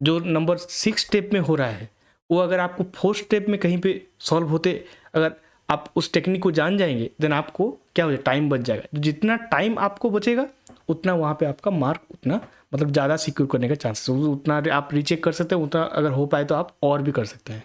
जो number 6 step में हो रहा है वो अगर आपको 4 स्टेप में कहीं पे सॉल्व होते, अगर आप उस टेक्निक को जान जाएंगे देन आपको क्या हो जाए, टाइम बच जाएगा। जितना टाइम आपको बचेगा उतना वहाँ पे आपका मार्क उतना मतलब ज़्यादा सिक्योर करने का चांसेस, उतना आप रीचेक कर सकते हैं, उतना अगर हो पाए तो आप और भी कर सकते हैं।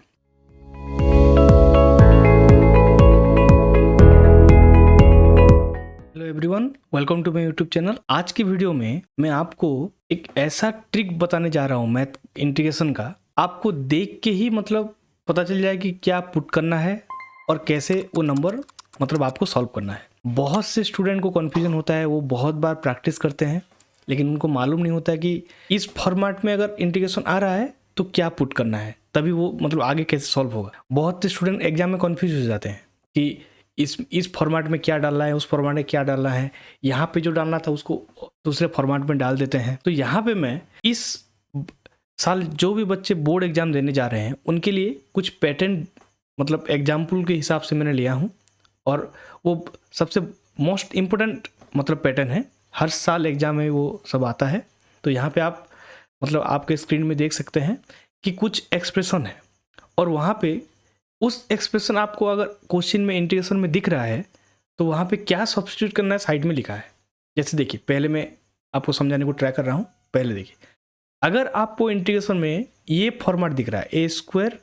Hello everyone, welcome to my YouTube channel. आज की वीडियो में मैं आपको एक ऐसा ट्रिक बताने जा रहा हूँ मैथ इंटीग्रेशन का, आपको देख के ही मतलब पता चल जाए कि क्या पुट करना है और कैसे वो नंबर मतलब आपको सॉल्व करना है। बहुत से स्टूडेंट को कन्फ्यूजन होता है, वो बहुत बार प्रैक्टिस करते हैं लेकिन उनको मालूम नहीं होता है कि इस फॉर्मेट में अगर इंटीग्रेशन आ रहा है तो क्या पुट करना है, तभी वो मतलब आगे कैसे सॉल्व होगा। बहुत से स्टूडेंट एग्जाम में कन्फ्यूज हो जाते हैं कि इस फॉर्मेट में क्या डालना है, उस फॉर्मेट में क्या डालना है, यहाँ पे जो डालना था उसको दूसरे फॉर्मेट में डाल देते हैं। तो यहाँ पे मैं इस साल जो भी बच्चे बोर्ड एग्जाम देने जा रहे हैं उनके लिए कुछ पैटर्न मतलब एग्जाम्पल के हिसाब से मैंने लिया हूँ, और वो सबसे मोस्ट इम्पोर्टेंट मतलब पैटर्न है, हर साल एग्जाम में वो सब आता है। तो यहाँ पे आप मतलब आपके स्क्रीन में देख सकते हैं कि कुछ एक्सप्रेशन है और वहाँ पे उस एक्सप्रेशन आपको अगर क्वेश्चन में इंटीग्रेशन में दिख रहा है तो वहाँ पे क्या सब्स्टिट्यूट करना है साइड में लिखा है। जैसे देखिए, पहले मैं आपको समझाने को ट्राई कर रहा हूँ। पहले देखिए, अगर आपको इंटीग्रेशन में ये फॉर्मेट दिख रहा है a square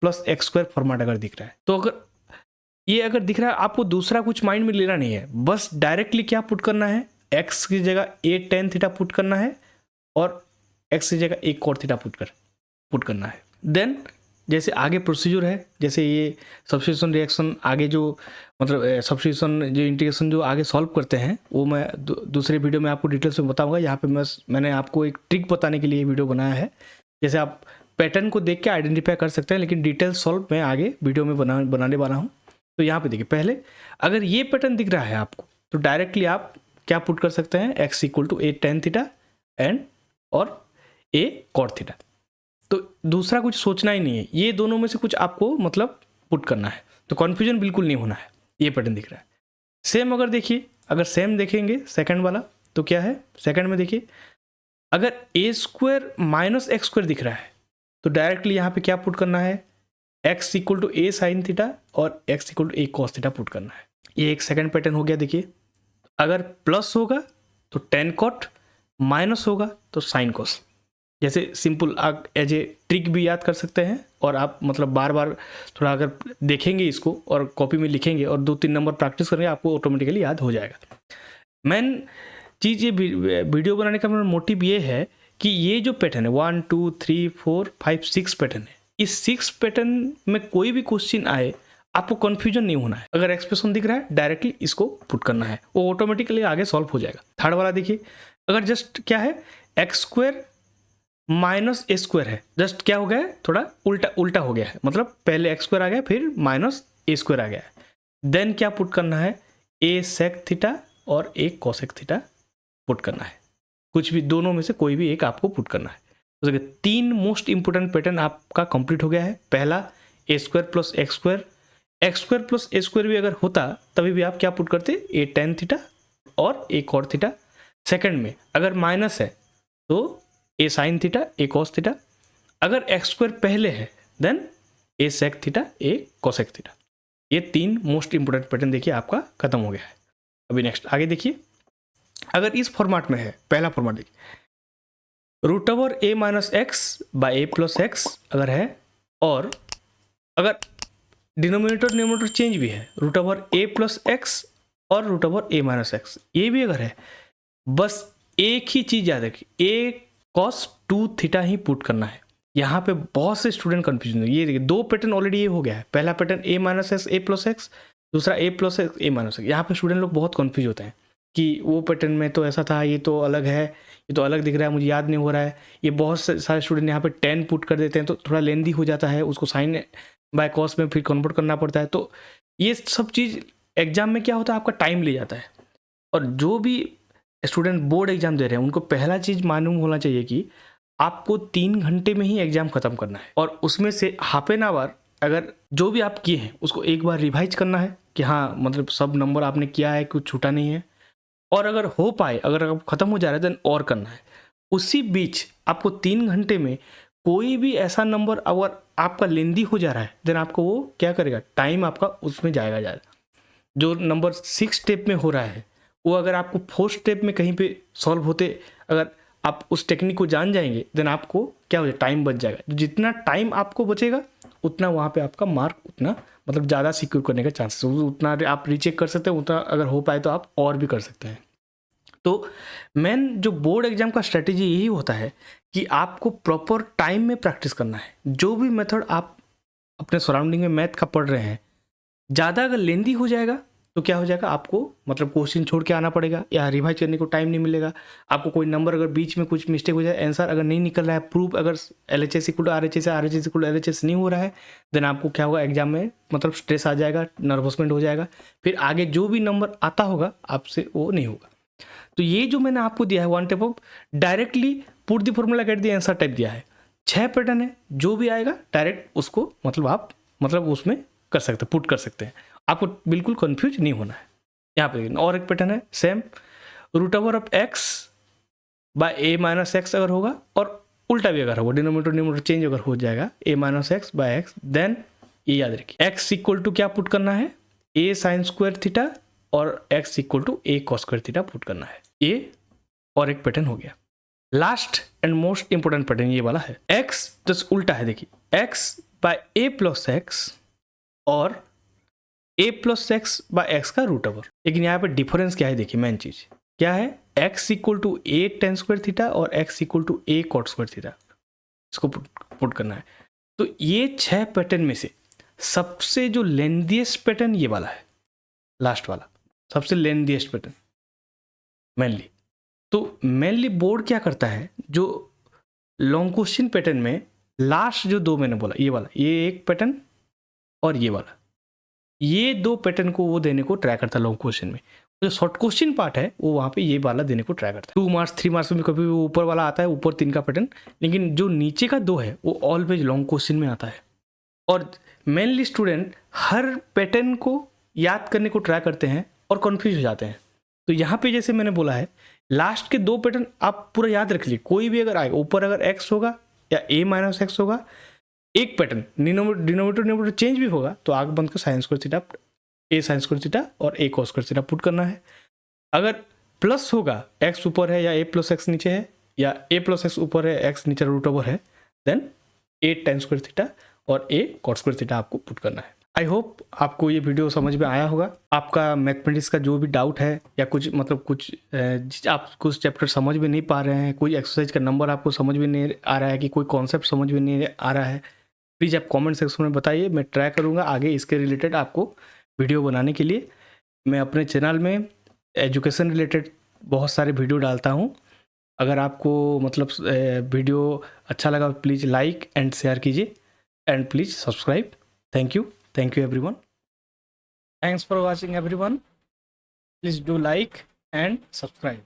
plus x square format अगर दिख रहा है, तो अगर दिख रहा है आपको दूसरा कुछ माइंड में लेना नहीं है, बस डायरेक्टली क्या पुट करना है, एक्स की जगह ए टेन थीटा पुट करना है और एक्स की जगह ए कॉट थीटा पुट करना है। देन जैसे आगे प्रोसीजर है, जैसे ये सब्स्टिट्यूशन रिएक्शन आगे जो मतलब सब्स्टिट्यूशन जो इंटीग्रेशन जो आगे सॉल्व करते हैं वो मैं दूसरे वीडियो में आपको डिटेल्स में बताऊंगा। यहाँ पे मैंने आपको एक ट्रिक बताने के लिए वीडियो बनाया है, जैसे आप पैटर्न को देख के आइडेंटिफाई कर सकते हैं, लेकिन डिटेल सॉल्व मैं आगे वीडियो में बनाने वाला हूँ। तो यहाँ पे देखिए, पहले अगर ये पैटर्न दिख रहा है आपको तो डायरेक्टली आप क्या पुट कर सकते हैं, x equal to a tan theta and और ए कॉट थीटा। तो दूसरा कुछ सोचना ही नहीं है, ये दोनों में से कुछ आपको मतलब पुट करना है, तो कन्फ्यूजन बिल्कुल नहीं होना है। ये पैटर्न दिख रहा है। सेम अगर देखिए, अगर सेम देखेंगे सेकंड वाला तो क्या है, सेकंड में देखिए अगर ए स्क्वायर माइनस एक्स स्क्वायर दिख रहा है तो डायरेक्टली यहाँ पे क्या पुट करना है, x equal to a sine theta और x equal to a cos theta put करना है। ये एक सेकंड पैटर्न हो गया। देखिए, अगर प्लस होगा तो टेन कॉट, माइनस होगा तो साइन कॉस। जैसे सिंपल आप एज ए ट्रिक भी याद कर सकते हैं, और आप मतलब बार बार थोड़ा अगर देखेंगे इसको और कॉपी में लिखेंगे और 2-3 नंबर प्रैक्टिस करेंगे आपको ऑटोमेटिकली याद हो जाएगा। मेन चीज़ ये वीडियो बनाने का मेरा मोटिव ये है कि ये जो पैटर्न है 1 2 3 4 5 6 पैटर्न है, इस 6 पैटर्न में कोई भी क्वेश्चन आए आपको कन्फ्यूजन नहीं होना है। अगर एक्सप्रेशन दिख रहा है डायरेक्टली इसको पुट करना है, वो ऑटोमेटिकली आगे सॉल्व हो जाएगा। थर्ड वाला देखिए, अगर जस्ट क्या है, एक्स स्क्वायर माइनस ए स्क्वायर है, जस्ट क्या हो गया है, थोड़ा उल्टा हो गया है, मतलब पहले एक्स स्क्वायर आ गया फिर माइनस ए स्क्वायर आ गया है। देन क्या पुट करना है, ए सेक थीटा और ए कोसेक थीटा पुट करना है। कुछ भी दोनों में से कोई भी एक आपको पुट करना है। तो देखिए, 3 मोस्ट इंपोर्टेंट पैटर्न आपका कंप्लीट हो गया है। पहला a square plus x square, x square plus a square भी अगर होता तभी भी आप क्या पुट करते, ए टेन थीटा और ए कॉट थीटा। सेकंड में अगर माइनस है तो ए साइन थीटा ए कॉस थीटा, अगर एक्स स्क्वायर पहले है देन ए सेक थीटा ए कोसेक थीटा। ये 3 मोस्ट इंपोर्टेंट पैटर्न देखिए आपका खत्म हो गया है। अभी नेक्स्ट आगे देखिए, अगर इस फॉर्मेट में है, पहला फॉर्मेट देखिए, root over a minus x by a plus x अगर है, और अगर डिनोमिनेटर न्यूमरेटर चेंज भी है, root over a plus x और root over a minus x, ये भी अगर है, बस एक ही चीज़ याद रखिए, ए कॉस 2 थीटा ही पुट करना है। यहाँ पे बहुत से स्टूडेंट कंफ्यूजन है। ये देखिए, 2 पैटर्न ऑलरेडी ये हो गया है। पहला पैटर्न ए माइनस एक्स ए प्लस एक्स, दूसरा ए प्लस एक्स ए माइनस एक्स। यहाँ पे स्टूडेंट लोग बहुत कंफ्यूज होते हैं कि वो पैटर्न में तो ऐसा था, ये तो अलग है, ये तो अलग दिख रहा है, मुझे याद नहीं हो रहा है। ये बहुत सारे स्टूडेंट यहाँ पे 10 पुट कर देते हैं, तो थोड़ा लेंदी हो जाता है, उसको साइन बाय कॉस में फिर कन्वर्ट करना पड़ता है। तो ये सब चीज़ एग्जाम में क्या होता है, आपका टाइम ले जाता है। और जो भी स्टूडेंट बोर्ड एग्जाम दे रहे हैं उनको पहला चीज़ मालूम होना चाहिए कि आपको 3 घंटे में ही एग्जाम खत्म करना है, और उसमें से हाफ एन आवर अगर जो भी आप किए हैं उसको एक बार रिवाइज करना है कि हाँ मतलब सब नंबर आपने किया है, कुछ छूटा नहीं है। और अगर हो पाए, अगर आप खत्म हो जा रहा है देन और करना है। उसी बीच आपको 3 घंटे में कोई भी ऐसा नंबर अगर आपका लेंदी हो जा रहा है, देन आपको वो क्या करेगा, टाइम आपका उसमें जाएगा। जो नंबर 6 स्टेप में हो रहा है वो अगर आपको 4 स्टेप में कहीं पे सॉल्व होते, अगर आप उस टेक्निक को जान जाएंगे, देन आपको क्या हो जाए, टाइम बच जाएगा। जितना टाइम आपको बचेगा उतना वहाँ पे आपका मार्क उतना मतलब ज़्यादा सिक्योर करने का चांसेस, उतना आप रीचेक कर सकते हैं, उतना अगर हो पाए तो आप और भी कर सकते हैं। तो मेन जो बोर्ड एग्जाम का स्ट्रेटेजी यही होता है कि आपको प्रॉपर टाइम में प्रैक्टिस करना है। जो भी मेथड आप अपने सराउंडिंग में मैथ का पढ़ रहे हैं, ज़्यादा अगर लेंदी हो जाएगा तो क्या हो जाएगा, आपको मतलब क्वेश्चन छोड़ के आना पड़ेगा या रिवाइज करने को टाइम नहीं मिलेगा। आपको कोई नंबर अगर बीच में कुछ मिस्टेक हो जाए, आंसर अगर नहीं निकल रहा है, प्रूफ अगर LHS इक्वल टू RHS है, RHS इक्वल टू LHS नहीं हो रहा है, देन आपको क्या होगा, एग्जाम में मतलब स्ट्रेस आ जाएगा, नर्वसमेंट हो जाएगा, फिर आगे जो भी नंबर आता होगा आपसे वो नहीं होगा। तो ये जो मैंने आपको दिया है one type of directly put the formula get the answer type दिया है। 6 पैटर्न है, जो भी आएगा डायरेक्ट उसको मतलब आप मतलब उसमें कर सकते हैं, पुट कर सकते हैं। आपको बिल्कुल कंफ्यूज नहीं होना है। यहाँ पे और एक पैटर्न है same, root over of x by a minus x अगर होगा, और उल्टा भी अगर होगा, डिनोमिनेटर चेंज अगर हो जाएगा a minus x by x, then ये याद रखिए x इक्वल टू क्या पुट करना है, a साइन स्क्वायर थीटा, और x equal to a cos square theta put करना है। ये और एक पैटर्न हो गया। Last and most important pattern ये वाला है, x जस्ट उल्टा है, देखिए x by a plus x और a plus x by x का रूट ओवर। लेकिन यहाँ पे डिफरेंस क्या है, देखिए मेन चीज क्या है, x equal to a tan square theta और x equal to a cot square theta, इसको पुट करना है। तो ये 6 पैटर्न में से सबसे जो लेंथीएस्ट पैटर्न ये वाला है, लास्ट वाला सबसे लेंथीएस्ट पैटर्न मेनली। तो मेनली बोर्ड क्या करता है, जो लॉन्ग क्वेश्चन पैटर्न में लास्ट जो 2 मैंने बोला, ये वाला, ये एक पैटर्न और ये वाला, ये 2 पैटर्न को वो देने को ट्राई करता है लॉन्ग क्वेश्चन में। जो शॉर्ट क्वेश्चन पार्ट है वो वहाँ पे ये वाला देने को ट्राई करता है। 2 मार्क्स 3 मार्क्स में कभी ऊपर वाला आता है, ऊपर 3 का पैटर्न, लेकिन जो नीचे का 2 है वो ऑलवेज लॉन्ग क्वेश्चन में आता है। और मेनली स्टूडेंट हर पैटर्न को याद करने को ट्राई करते हैं और कन्फ्यूज हो जाते हैं। तो यहाँ पे जैसे मैंने बोला है, लास्ट के 2 पैटर्न आप पूरा याद रख लीजिए। कोई भी अगर आएगा, ऊपर अगर x होगा या a माइनस एक्स होगा, एक पैटर्न डिनोमिनेटर चेंज भी होगा तो आग बंद कर sign square theta, a sine square theta और a cos square theta put करना है। अगर प्लस होगा, x ऊपर है या a प्लस एक्स नीचे है, या a प्लस एक्स ऊपर है x नीचे रूट ओवर है, then a tan square theta और a कॉट स्क्वायर थीटा आपको पुट करना है। आई होप आपको ये वीडियो समझ में आया होगा। आपका मैथमेटिक्स का जो भी डाउट है या कुछ मतलब कुछ आप कुछ चैप्टर समझ में नहीं पा रहे हैं, कोई एक्सरसाइज का नंबर आपको समझ में नहीं आ रहा है, कि कोई कॉन्सेप्ट समझ में नहीं आ रहा है, प्लीज़ आप कमेंट सेक्शन में बताइए। मैं ट्राई करूँगा आगे इसके रिलेटेड आपको वीडियो बनाने के लिए। मैं अपने चैनल में एजुकेशन रिलेटेड बहुत सारे वीडियो डालता हूँ। अगर आपको मतलब वीडियो अच्छा लगा प्लीज़ लाइक एंड शेयर कीजिए, and please subscribe. Thank you everyone. Thanks for watching everyone. Please do like and subscribe.